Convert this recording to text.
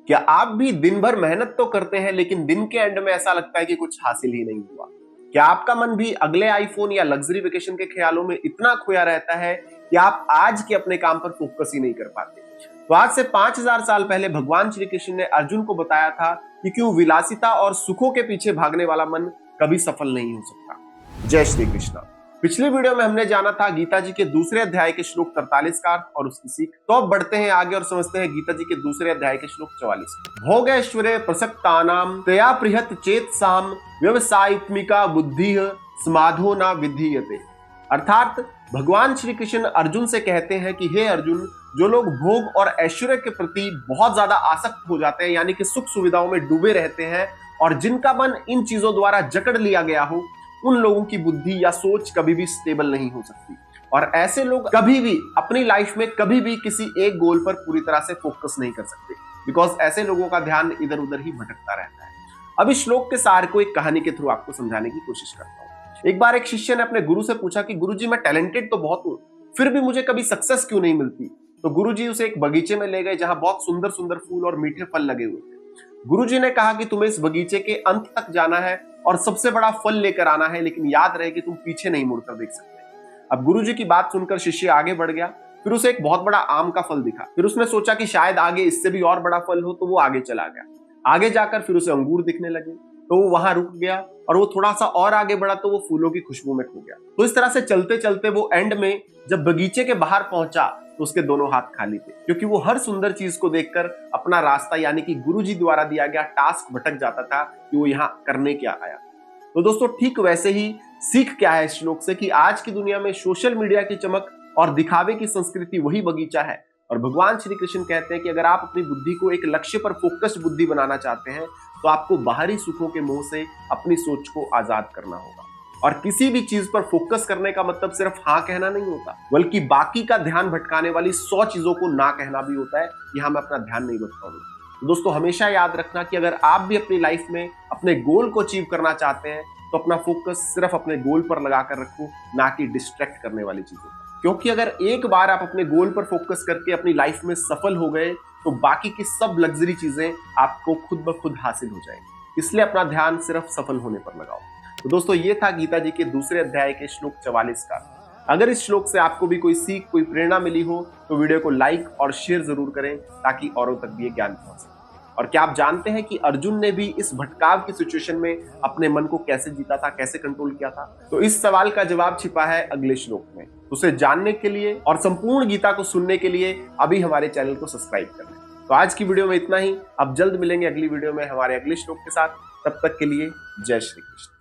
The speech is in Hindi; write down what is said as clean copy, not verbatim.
क्या आप भी दिन भर मेहनत तो करते हैं लेकिन दिन के एंड में ऐसा लगता है कि कुछ हासिल ही नहीं हुआ? क्या आपका मन भी अगले आईफोन या लग्जरी वेकेशन के ख्यालों में इतना खोया रहता है कि आप आज के अपने काम पर फोकस ही नहीं कर पाते? तो आज से 5000 साल पहले भगवान श्री कृष्ण ने अर्जुन को बताया था कि क्यों विलासिता और सुखों के पीछे भागने वाला मन कभी सफल नहीं हो सकता। जय श्री कृष्ण। पिछली वीडियो में हमने जाना था गीता जी के दूसरे अध्याय के श्लोक 43 का अर्थ और उसकी सीख। तो अब बढ़ते हैं आगे और समझते हैं गीता जी के दूसरे अध्याय के श्लोक 44। भोग ऐश्वर्य प्रसक्तानाम तया प्रियत चेतसाम व्यवसायित्मिका बुद्धि समाधो ना विधीयते। अर्थात भगवान श्री कृष्ण अर्जुन से कहते हैं कि हे अर्जुन, जो लोग भोग और ऐश्वर्य के प्रति बहुत ज्यादा आसक्त हो जाते हैं, यानी कि सुख सुविधाओं में डूबे रहते हैं और जिनका मन इन चीजों द्वारा जकड़ लिया गया हो, उन लोगों की बुद्धि या सोच कभी भी स्टेबल नहीं हो सकती और ऐसे लोग कभी भी अपनी लाइफ में कभी भी किसी एक गोल पर पूरी तरह से फोकस नहीं कर सकते, बिकॉज ऐसे लोगों का ध्यान इधर उधर ही भटकता रहता है। अब इस श्लोक के सार को एक कहानी के थ्रू आपको समझाने की कोशिश करता हूँ। एक बार एक शिष्य ने अपने गुरु से पूछा कि गुरुजी, मैं टैलेंटेड तो बहुत हूँ, फिर भी मुझे कभी सक्सेस क्यों नहीं मिलती? तो गुरुजी उसे एक बगीचे में ले गए जहां बहुत सुंदर सुंदर फूल और मीठे फल लगे हुए थे। गुरुजी ने कहा कि तुम्हें इस बगीचे के अंत तक जाना है और सबसे बड़ा फल लेकर आना है, लेकिन याद रहे कि तुम पीछे नहीं मुड़कर देख सकते। अब गुरुजी की बात सुनकर शिष्य आगे बढ़ गया। फिर उसे एक बहुत बड़ा आम का फल दिखा। फिर उसने सोचा कि शायद आगे इससे भी और बड़ा फल हो, तो वो आगे चला गया। आगे जाकर फिर उसे अंगूर दिखने लगे, तो वो वहां रुक गया और वो थोड़ा सा और आगे बढ़ा तो वो फूलों की खुशबू में खो गया। तो इस तरह से चलते चलते वो एंड में जब बगीचे के बाहर पहुंचा तो उसके दोनों हाथ खाली थे, क्योंकि वो हर सुंदर चीज को देखकर अपना रास्ता यानी कि गुरुजी द्वारा दिया गया टास्क भटक जाता था कि वो यहाँ करने क्या आया। तो दोस्तों, ठीक वैसे ही सीख क्या है इस श्लोक से कि आज की दुनिया में सोशल मीडिया की चमक और दिखावे की संस्कृति वही बगीचा है और भगवान श्री कृष्ण कहते हैं कि अगर आप अपनी बुद्धि को एक लक्ष्य पर फोकस्ड बुद्धि बनाना चाहते हैं तो आपको बाहरी सुखों के मोह से अपनी सोच को आजाद करना होगा। और किसी भी चीज पर फोकस करने का मतलब सिर्फ हाँ कहना नहीं होता, बल्कि बाकी का ध्यान भटकाने वाली 100 चीजों को ना कहना भी होता है कि हाँ, मैं अपना ध्यान नहीं भटकाऊंगा। तो दोस्तों, हमेशा याद रखना कि अगर आप भी अपनी लाइफ में अपने गोल को अचीव करना चाहते हैं तो अपना फोकस सिर्फ अपने गोल पर लगाकर रखो, ना कि डिस्ट्रैक्ट करने वाली चीजों पर। क्योंकि अगर एक बार आप अपने गोल पर फोकस करके अपनी लाइफ में सफल हो गए तो बाकी की सब लग्जरी चीजें आपको खुद ब खुद हासिल हो जाएंगी। इसलिए अपना ध्यान सिर्फ सफल होने पर लगाओ। तो दोस्तों, ये था गीता जी के दूसरे अध्याय के श्लोक 44 का। अगर इस श्लोक से आपको भी कोई सीख, कोई प्रेरणा मिली हो तो वीडियो को लाइक और शेयर जरूर करें ताकि औरों तक भी ये ज्ञान पहुंच सके। और क्या आप जानते हैं कि अर्जुन ने भी इस भटकाव की सिचुएशन में अपने मन को कैसे जीता था, कैसे कंट्रोल किया था? तो इस सवाल का जवाब छिपा है अगले श्लोक में। उसे जानने के लिए और संपूर्ण गीता को सुनने के लिए अभी हमारे चैनल को सब्सक्राइब कर लें। तो आज की वीडियो में इतना ही। अब जल्द मिलेंगे अगली वीडियो में हमारे अगले श्लोक के साथ। तब तक के लिए जय श्री कृष्ण।